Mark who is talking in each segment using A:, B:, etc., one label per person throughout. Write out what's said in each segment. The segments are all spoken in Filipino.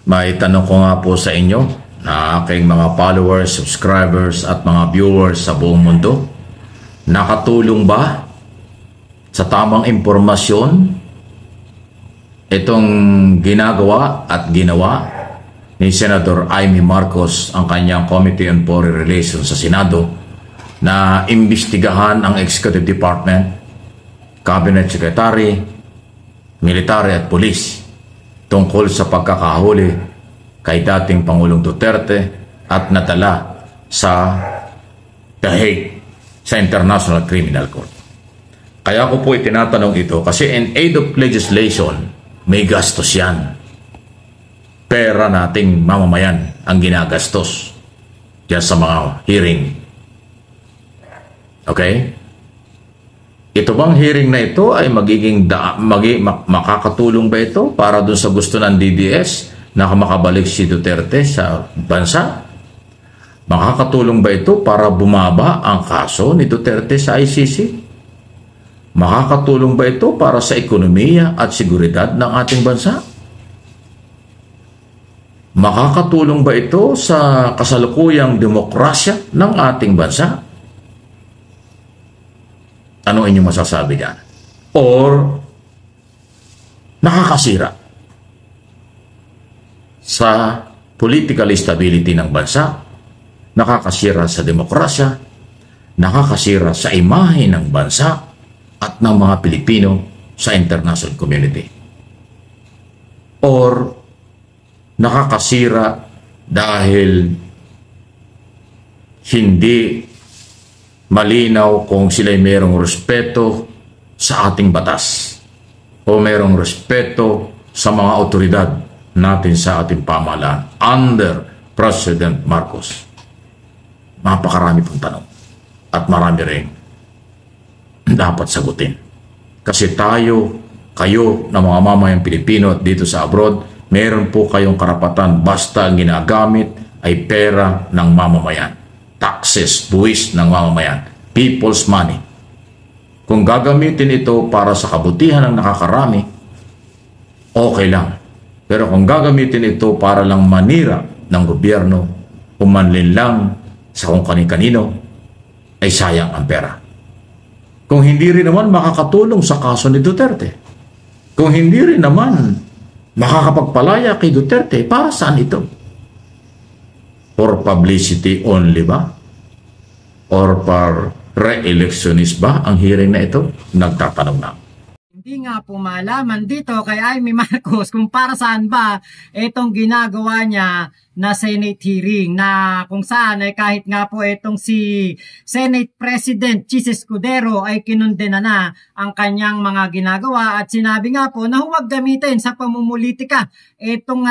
A: May tanong ko nga po sa inyo na aking mga followers, subscribers at mga viewers sa buong mundo. Nakatulong ba sa tamang impormasyon itong ginagawa at ginawa ni Senator Amy Marcos ang kanyang Committee on Foreign Relations sa Senado na imbestigahan ang Executive Department, Cabinet Secretary, Military at Police tungkol sa pagkakahuli kay dating Pangulong Duterte at nadala sa The Hague sa International Criminal Court. Kaya ko po itinatanong ito kasi in aid of legislation, may gastos yan. Pera nating mamamayan ang ginagastos diyan sa mga hearing. Okay? Ito bang hearing na ito ay makakatulong ba ito para dun sa gusto ng DDS na makabalik si Duterte sa bansa? Makakatulong ba ito para bumaba ang kaso ni Duterte sa ICC? Makakatulong ba ito para sa ekonomiya at seguridad ng ating bansa? Makakatulong ba ito sa kasalukuyang demokrasya ng ating bansa? Ano inyong masasabi diyan? Or nakakasira sa political stability ng bansa, nakakasira sa demokrasya, nakakasira sa imahe ng bansa at ng mga Pilipino sa international community. Or nakakasira dahil hindi malinaw kung sila'y mayroong respeto sa ating batas o mayroong respeto sa mga otoridad natin sa ating pamahalaan under President Marcos. Napakarami pong tanong at marami rin dapat sagutin. Kasi tayo, kayo na mga mamayang Pilipino at dito sa abroad, meron po kayong karapatan basta ang ginagamit ay pera ng mamamayan. Taxes, buwis ng mamamayan, people's money. Kung gagamitin ito para sa kabutihan ng nakakarami, okay lang. Pero kung gagamitin ito para lang manira ng gobyerno, umanlin lang sa kung kani-kanino, ay sayang ang pera. Kung hindi rin naman makakatulong sa kaso ni Duterte, kung hindi rin naman makakapagpalaya kay Duterte, para saan ito? For publicity only ba? Or for re-electionist ba ang hearing na ito? Nagtatanong na.
B: Hindi nga po malaman dito kay Amy Marcos kung para saan ba itong ginagawa niya na Senate hearing na kung saan ay kahit nga po itong si Senate President Chis Escudero ay kinundena na ang kanyang mga ginagawa at sinabi nga po na huwag gamitin sa pamumulitika itong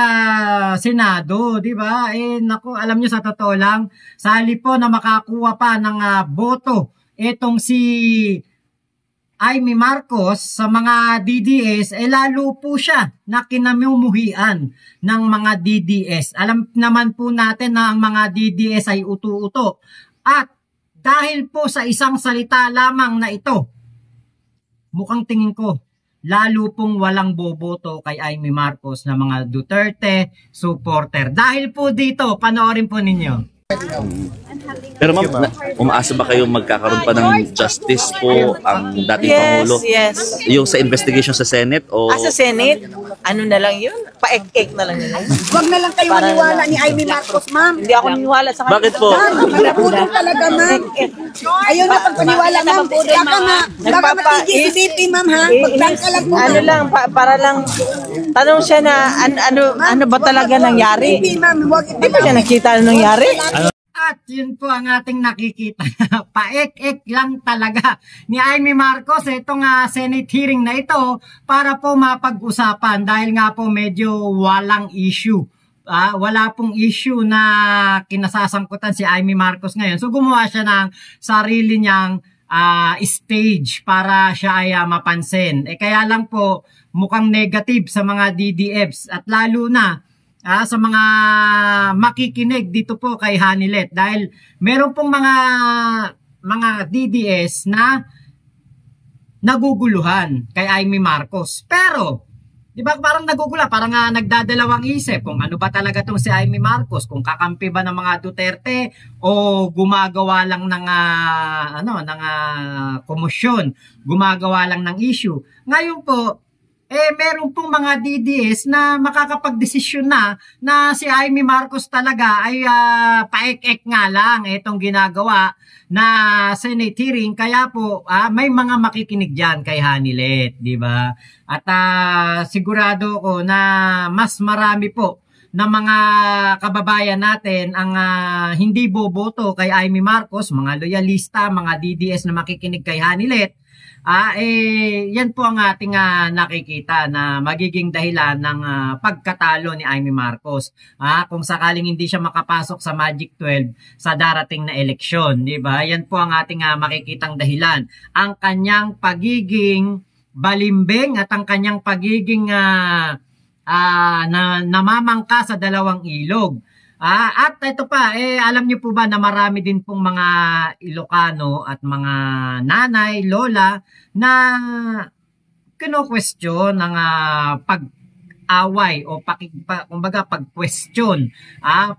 B: Senado, di ba? Naku, alam niyo sa totoo lang, sa halip po na makakuha pa ng boto itong si Amy Marcos sa mga DDS, lalo po siya na kinamumuhian ng mga DDS. Alam naman po natin na ang mga DDS ay utu-uto. At dahil po sa isang salita lamang na ito, mukhang tingin ko, lalo pong walang boboto kay Amy Marcos na mga Duterte supporter. Dahil po dito, panoorin po ninyo.
C: Pero ma'am, umaasa ba kayo magkakaroon pa ng justice po ang dating Pangulo?
D: Yes.
C: Yung sa investigation sa Senate? O...
D: Sa Senate, ano na lang yun? Pa-ek-ek na lang yun.
E: Huwag na lang kayo maniwala ni Amy Marcos, ma'am.
D: Hindi ako naniwala sa kanya.
C: Bakit po?
E: Malapudol talaga, ma'am. Ayaw na pagpaniwala, ma'am. Kaya ka nga, baka matigil si BP, ma'am, ha? Magpang ka lang po.
D: Ano lang, para lang, tanong siya na, ano ba talaga nangyari?
E: BP, ma'am, huwag
D: Di ba siya nakita na nangyari?
B: At yun po ang ating nakikita. Paek-ek lang talaga ni Amy Marcos itong Senate hearing na ito para po mapag-usapan dahil nga po medyo walang issue. Wala pong issue na kinasasangkutan si Amy Marcos ngayon. So gumawa siya ng sarili niyang stage para siya ay mapansin. Kaya lang po mukhang negative sa mga DDFs at lalo na sa mga makikinig dito po kay Hanilet dahil meron pong mga DDS na naguguluhan kay Amy Marcos. Pero Di ba parang nagugula, parang nagdadalawang isip kung ano ba talaga tong si Amy Marcos, kung kakampi ba ng mga Duterte o gumagawa lang ng komosyon, gumagawa lang ng issue. Ngayon po, meron pong mga DDS na makakapagdesisyon na si Amy Marcos talaga ay paek-ek nga lang itong ginagawa na Senate hearing, kaya po may mga makikinig diyan kay Hanilet, di ba? At sigurado ko na mas marami po na mga kababayan natin ang hindi boboto kay Amy Marcos, mga loyalista, mga DDS na makikinig kay Hanilet. Yan po ang ating nakikita na magiging dahilan ng pagkatalo ni Amy Marcos. Kung sakaling hindi siya makapasok sa Magic 12 sa darating na eleksyon, di ba? Yan po ang ating makikitang dahilan. Ang kanyang pagiging balimbing at ang kanyang pagiging namamangka sa dalawang ilog. At ito pa, alam niyo po ba na marami din pong mga Ilocano at mga nanay, lola na kino-question ng pag-away o kumbaga pag-question,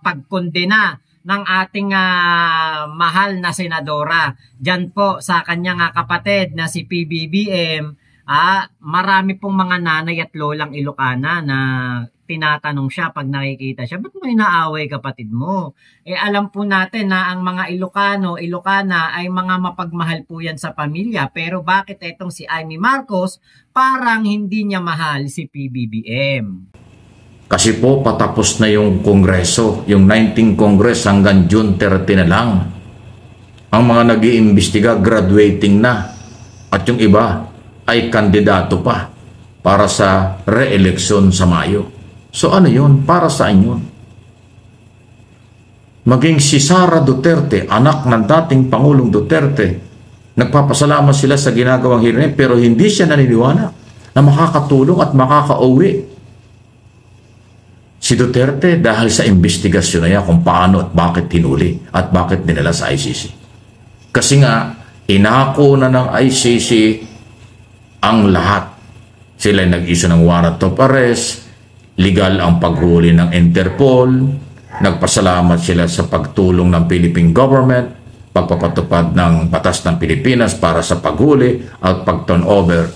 B: pagkondena ng ating mahal na senadora. Diyan po sa kanyang kapatid na si PBBM, marami pong mga nanay at lolang Ilocana na tinatanong siya pag nakikita siya, ba't mo inaaway kapatid mo? Alam po natin na ang mga Ilocano, Ilocana ay mga mapagmahal po yan sa pamilya. Pero bakit itong si Amy Marcos parang hindi niya mahal si PBBM?
A: Kasi po patapos na yung Kongreso, yung 19 Congress hanggang June 30 na lang. Ang mga nag-iimbestiga graduating na at yung iba ay kandidato pa para sa re-eleksyon sa Mayo. So ano yun? Para saan yun? Maging si Sara Duterte, anak ng dating Pangulong Duterte, nagpapasalamat sila sa ginagawang hearing pero hindi siya naniniwala na makakatulong at makakauwi si Duterte dahil sa investigasyon na yan kung paano at bakit hinuli at bakit dinala sa ICC. Kasi nga, inako na ng ICC ang lahat. Sila nag-issue ng warrant of arrest, legal ang paghuli ng Interpol, nagpasalamat sila sa pagtulong ng Philippine government, pagpapatupad ng batas ng Pilipinas para sa paghuli at pag-turnover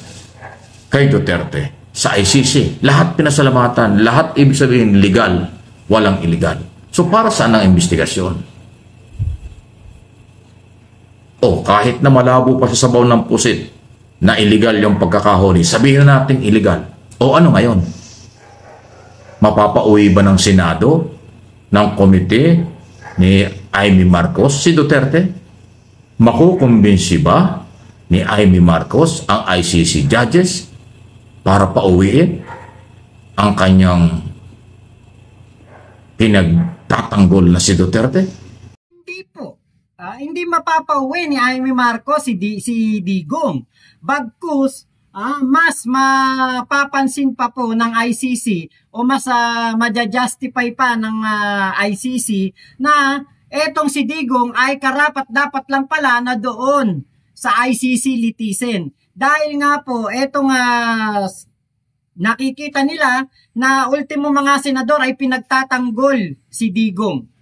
A: kay Duterte sa ICC. Lahat pinasalamatan, lahat ibig sabihin legal, walang illegal. So para saan ang investigasyon? Kahit na malabo pa sa sabaw ng pusit na illegal yung pagkakahuli, sabihin na natin illegal. Ano ngayon? Mapapauwi ba ng Senado, ng komite ni Amy Marcos si Duterte? Makukumbinsi ba ni Amy Marcos ang ICC judges para pauwiin ang kanyang pinagtatanggol na si Duterte?
B: Hindi po. Hindi mapapauwi ni Amy Marcos si Digong. Bagkus, mas mapapansin pa po ng ICC o mas maja-justify pa ng ICC na etong si Digong ay karapat-dapat lang pala na doon sa ICC litisin. Dahil nga po, etong nakikita nila na ultimo mga senador ay pinagtatanggol si Digong.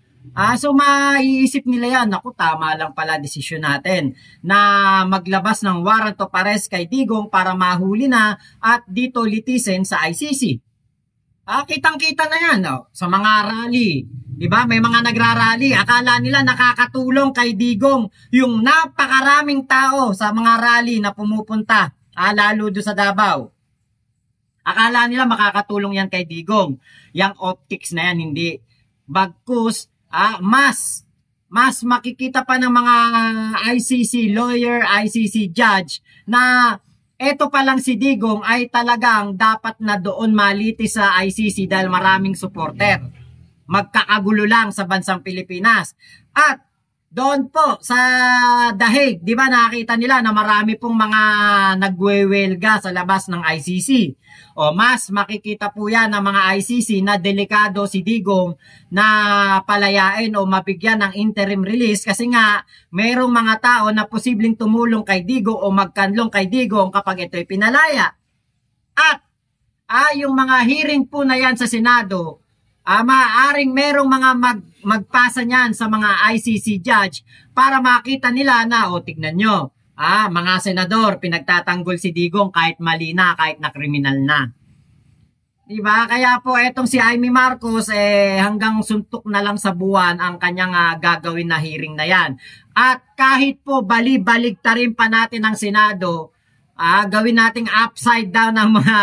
B: So maiisip nila yan, naku, tama lang pala desisyon natin na maglabas ng warrant of arrest kay Digong para mahuli na at dito litisin sa ICC. Kitang-kita na yan sa mga rally. Diba? May mga nagrarally. Akala nila nakakatulong kay Digong yung napakaraming tao sa mga rally na pumupunta, lalo doon sa Davao. Akala nila makakatulong yan kay Digong. Yang optics na yan, hindi. Bagkus, mas makikita pa ng mga ICC lawyer, ICC judge na eto pa lang si Digong ay talagang dapat na doon malitis sa ICC dahil maraming supporter. Magkakagulo lang sa bansang Pilipinas. At doon po sa The Hague, di ba nakita nila na marami pong mga nagwewelga sa labas ng ICC. Mas makikita po yan ng mga ICC na delikado si Digong na palayain o mabigyan ng interim release kasi nga mayroong mga tao na posibleng tumulong kay Digong o magkanlong kay Digong kapag ito'y pinalaya. At yung mga hearing po na yan sa Senado, maaaring merong mga magpasa niyan sa mga ICC judge para makita nila na, tignan nyo, mga senador, pinagtatanggol si Digong kahit mali na, kahit na kriminal na. Diba? Kaya po etong si Amy Marcos hanggang suntok na lang sa buwan ang kanyang gagawin na hearing na yan. At kahit po bali-baligtarin pa natin ang Senado, gawin nating upside down ang mga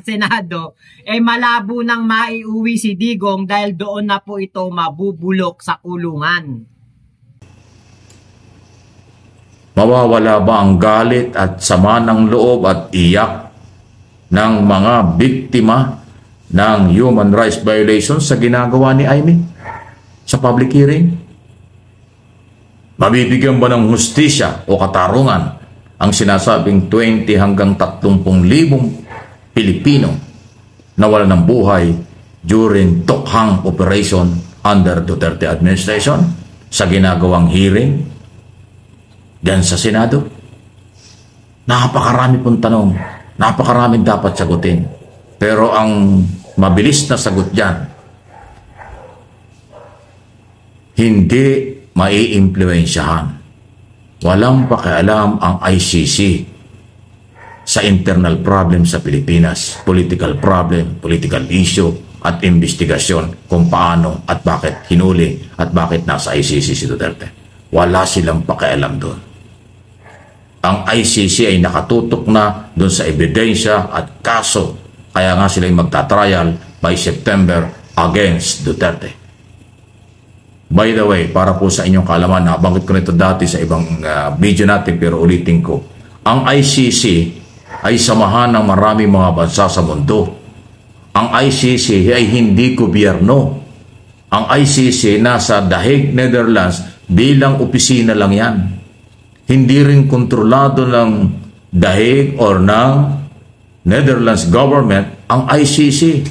B: Senado, malabo nang maiuwi si Digong dahil doon na po ito mabubulok sa kulungan.
A: Mawawala ba ang galit at sama ng loob at iyak ng mga biktima ng human rights violations sa ginagawa ni Amy sa public hearing? Mabibigyan ba ng hustisya o katarungan ang sinasabing 20 hanggang 30,000 Pilipino na wala ng buhay during Tokhang operation under Duterte administration sa ginagawang hearing diyan sa Senado? Napakarami pong tanong, napakaraming dapat sagutin. Pero ang mabilis na sagot diyan, hindi maiimpluwensyahan. Walang pakialam ang ICC sa internal problem sa Pilipinas, political problem, political issue at investigasyon kung paano at bakit hinuli at bakit nasa ICC si Duterte. Wala silang pakialam doon. Ang ICC ay nakatutok na doon sa ebidensya at kaso, kaya nga sila yung magtatrial by September against Duterte. By the way, para po sa inyong kaalaman, nabanggit ko nito dati sa ibang video natin pero ulitin ko. Ang ICC ay samahan ng maraming mga bansa sa mundo. Ang ICC ay hindi gobyerno. Ang ICC nasa The Hague, Netherlands bilang opisina lang yan. Hindi rin kontrolado ng The Hague or ng Netherlands government ang ICC.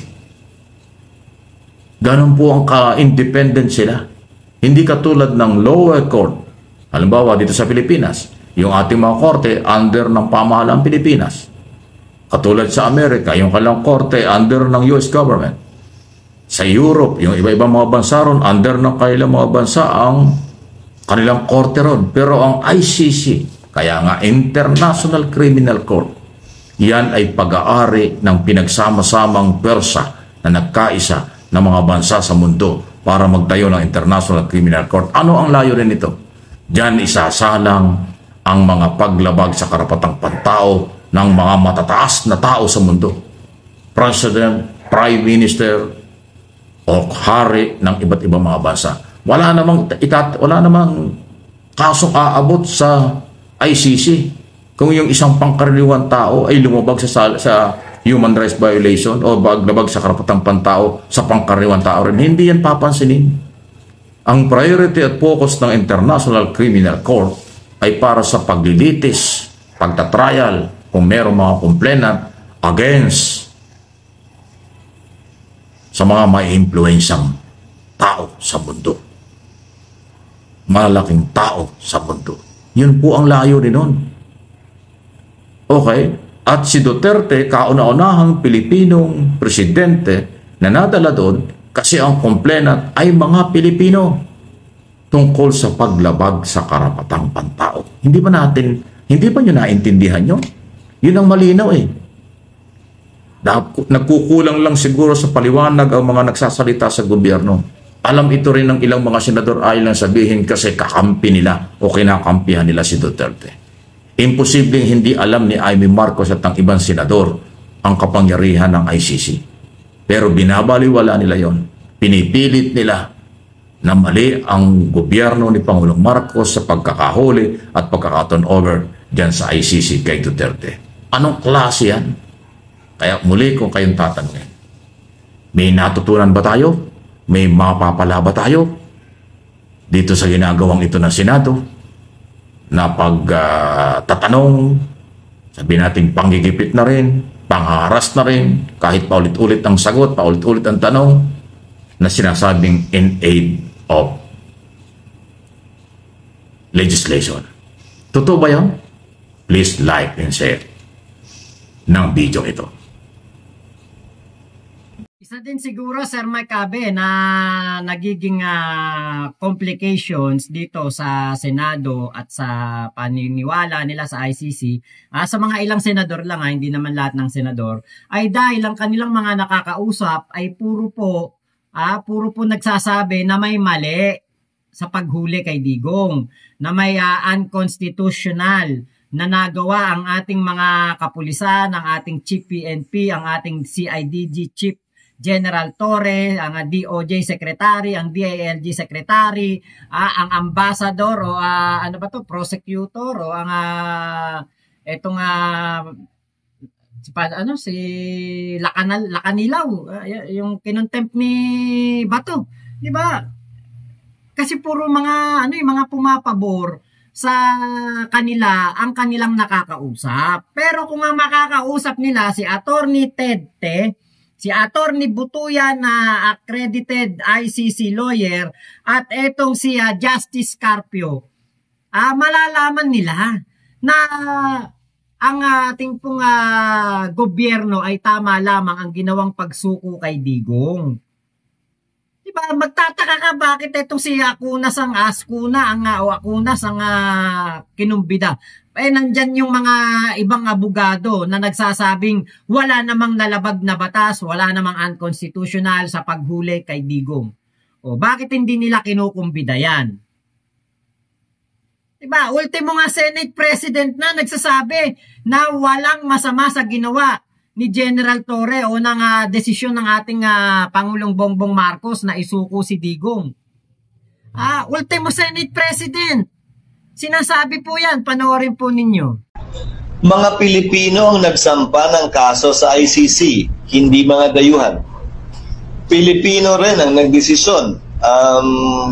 A: Ganun po ang ka-independent sila. Hindi katulad ng lower court. Halimbawa dito sa Pilipinas, yung ating mga korte under ng pamahalaan Pilipinas. Katulad sa Amerika, yung kanilang korte under ng US government. Sa Europe, yung iba-ibang mga bansa ron, under ng kanilang mga bansa ang kanilang korte ron. Pero ang ICC, kaya nga International Criminal Court, yan ay pag-aari ng pinagsama-samang pwersa na nagkaisa ng mga bansa sa mundo para magtayo ng International Criminal Court. Ano ang layunin nito? Diyan isasalang ang mga paglabag sa karapatang pantao ng mga matataas na tao sa mundo. President, Prime Minister, o hari ng iba't ibang mga bansa. Wala namang kasong aabot sa ICC kung yung isang pangkaraniwang tao ay lumabag sa human rights violation o paglabag sa karapatang pantao sa pangkaraniwang tao rin. Hindi yan papansinin. Ang priority at focus ng International Criminal Court ay para sa paglilitis, pagtatrial, kung mayroong mga complainant against sa mga may impluensyang tao sa mundo. Malaking tao sa mundo. Yun po ang layo din nun. Okay? At si Duterte, kauna-unahang Pilipinong presidente na nadala doon kasi ang complainant ay mga Pilipino tungkol sa paglabag sa karapatang pantao. Hindi ba nyo naintindihan yun? Yun ang malinaw eh. Nagkukulang lang siguro sa paliwanag ang mga nagsasalita sa gobyerno. Alam ito rin ng ilang mga senador ay lang sabihin kasi kakampi nila o kinakampihan nila si Duterte. Imposibleng hindi alam ni Amy Marcos at ang ibang senador ang kapangyarihan ng ICC. Pero binabaliwala nila yon. Pinipilit nila na mali ang gobyerno ni Pangulong Marcos sa pagkakahuli at pagkakaturn over dyan sa ICC kay Duterte. Anong klase yan? Kaya muli kung kayong tatanungin, may natutunan ba tayo? May mapapala ba tayo dito sa ginagawang ito ng Senado? Na pagtatanong, sabihin natin panggigipit na rin, pangharas na rin, kahit paulit-ulit ang sagot, paulit-ulit ang tanong, na sinasabing in aid of legislation. Totoo ba yan? Please like and share ng video ito.
B: Isa din siguro, Sir Mike Abe, na nagiging complications dito sa Senado at sa paniniwala nila sa ICC, sa mga ilang senador lang, hindi naman lahat ng senador, ay dahil ang kanilang mga nakakausap ay puro po nagsasabi na may mali sa paghuli kay Digong, na may unconstitutional na nagawa ang ating mga kapulisan, ang ating Chief PNP, ang ating CIDG Chief General Torre, ang DOJ Secretary, ang DILG Secretary, ang ambassador o prosecutor o ang si Lacanilaw, yung kinontempt ni Bato, di ba? Kasi puro mga pumapabor sa kanila ang kanilang nakakausap. Pero kung ang makakausap nila si Attorney Tedte, si Attorney Butuyan na accredited ICC lawyer at etong si Justice Carpio, malalaman nila na ang ating pong gobyerno ay tama lamang ang ginawang pagsuko kay Digong. Diba, magtataka ka bakit itong si Acunas ang kinumbida. Nandyan yung mga ibang abogado na nagsasabing wala namang nalabag na batas, wala namang unconstitutional sa paghuli kay Digong. Bakit hindi nila kinukumbida yan? Diba, ultimo nga Senate President na nagsasabi na walang masama sa ginawa ni General Torre o ng desisyon ng ating Pangulong Bongbong Marcos na isuko si Digong. Ultimo Senate President. Sinasabi po yan, panoorin po ninyo.
F: Mga Pilipino ang nagsampa ng kaso sa ICC, hindi mga dayuhan. Pilipino rin ang nagdesisyon.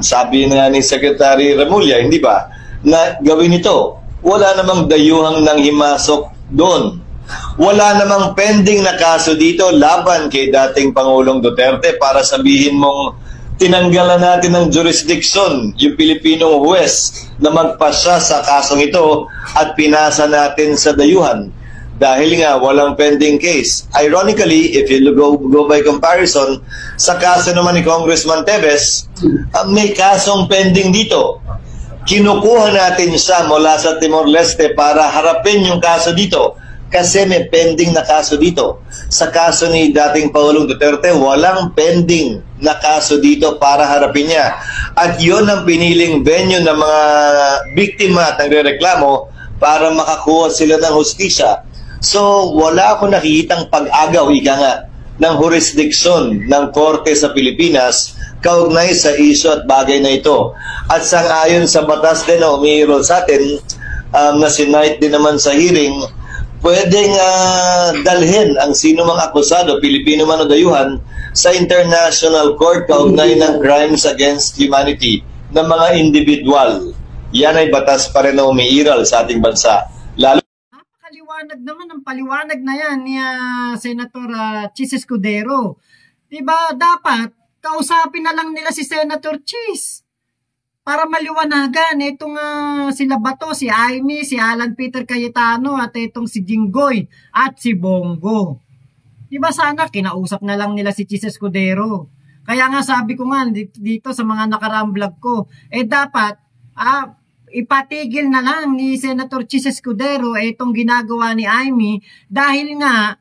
F: Sabi na ni Secretary Remulla, hindi ba, na gawin ito. Wala namang dayuhang nang himasok doon. Wala namang pending na kaso dito laban kay dating Pangulong Duterte para sabihin mong tinanggalan natin ng jurisdiction yung Pilipinong huwes na magpasya sa kasong ito at pinasa natin sa dayuhan dahil nga walang pending case. Ironically, if you go by comparison, sa kaso naman ni Congressman Tevez, may kasong pending dito. Kinukuha natin siya mula sa Timor-Leste para harapin yung kaso dito kasi may pending na kaso dito. Sa kaso ni dating Pangulong Duterte, walang pending na kaso dito para harapin niya. At yun ang piniling venue ng mga biktima at nagrereklamo para makakuha sila ng hustisya. So, wala akong nakikitang pag-agaw, ika nga, ng jurisdiction ng korte sa Pilipinas kaugnay sa isyu at bagay na ito. At sang-ayon sa batas din na umiirol sa atin, na sinight din naman sa hearing, pwedeng dalhin ang sino mang akusado, Pilipino man o dayuhan, sa International Court kaugnay ng crimes against humanity ng mga individual. Yan ay batas pa rin na umiiral sa ating bansa. Lalo
B: napakaliwanag naman ang paliwanag na yan ni Senator Chis Escudero. Diba, dapat kausapin na lang nila si Senator Chis para maliwanagan itong sila Bato, si Amy, si Alan Peter Cayetano at itong si Jinggoy at si Bongo. Diba sana kinausap na lang nila si Chis Escudero. Kaya nga sabi ko nga dito sa mga nakaraang vlog ko, dapat ipatigil na lang ni Senator Chis Escudero itong ginagawa ni Amy dahil nga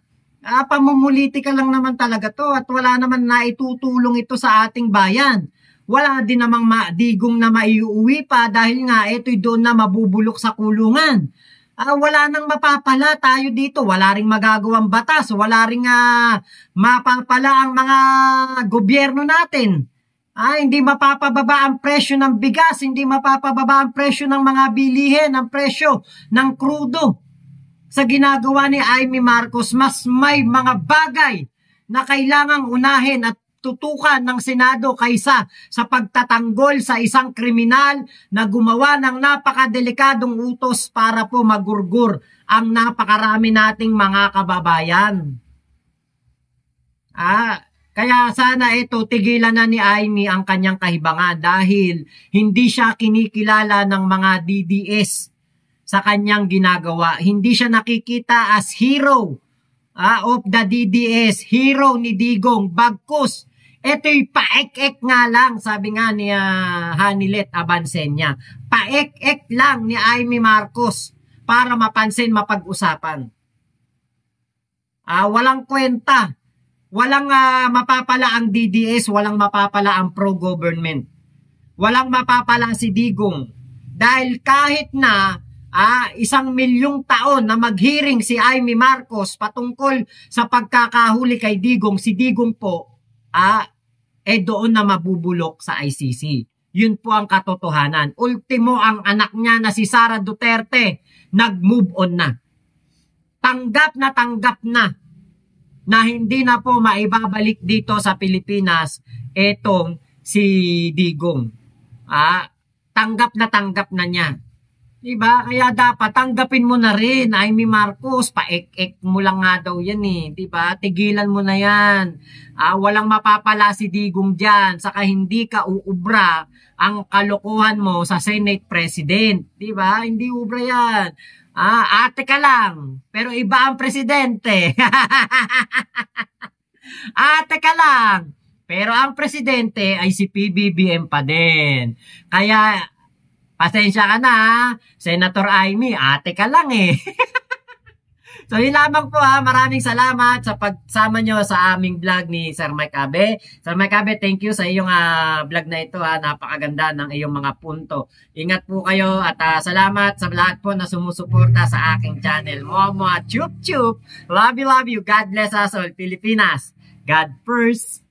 B: pamumulitika lang naman talaga to at wala naman naitutulong ito sa ating bayan. Wala din namang Digong na maiuwi pa dahil nga ito'y doon na mabubulok sa kulungan. Wala nang mapapala tayo dito. Wala ring magagawang batas. Wala ring mapapala ang mga gobyerno natin. Hindi mapapababa ang presyo ng bigas. Hindi mapapababa ang presyo ng mga bilihin. Ang presyo ng krudo. Sa ginagawa ni Amy Marcos, mas may mga bagay na kailangang unahin at tutukan ng Senado kaysa sa pagtatanggol sa isang kriminal na gumawa ng napakadelikadong utos para po magurgur ang napakarami nating mga kababayan. Kaya sana ito tigilan na ni Amy ang kanyang kahibangan dahil hindi siya kinikilala ng mga DDS sa kanyang ginagawa. Hindi siya nakikita as hero of the DDS, hero ni Digong, bagkus. Ito'y paek-ek nga lang, sabi nga ni Hanilet Abansenya. Paek-ek lang ni Amy Marcos para mapansin, mapag-usapan. Walang kwenta. Walang mapapala ang DDS, walang mapapala ang pro-government. Walang mapapala si Digong. Dahil kahit na 1,000,000 taon na mag-hearing si Amy Marcos patungkol sa pagkakahuli kay Digong, si Digong po, doon na mabubulok sa ICC. Yun po ang katotohanan. Ultimo, ang anak niya na si Sara Duterte, nag-move on na. Tanggap na hindi na po maibabalik dito sa Pilipinas etong si Digong. Tanggap na niya. Diba? Kaya dapat tanggapin mo na rin, Amy Marcos, paek-ek mo lang nga daw yan Diba? Tigilan mo na yan. Walang mapapala si Digong dyan, saka hindi ka uubra ang kalokohan mo sa Senate President. Diba? Hindi ubra yan. Ate ka lang, pero iba ang presidente. Ate ka lang, pero ang presidente ay si PBBM pa din. Kaya, pasensya ka na, Senator Amy, ate ka lang So yun lamang po maraming salamat sa pagsama nyo sa aming vlog ni Sir Mike Abe. Sir Mike Abe, thank you sa iyong vlog na ito napakaganda ng iyong mga punto. Ingat po kayo at salamat sa lahat po na sumusuporta sa aking channel. Chup chup, love you, God bless us all, Pilipinas. God first.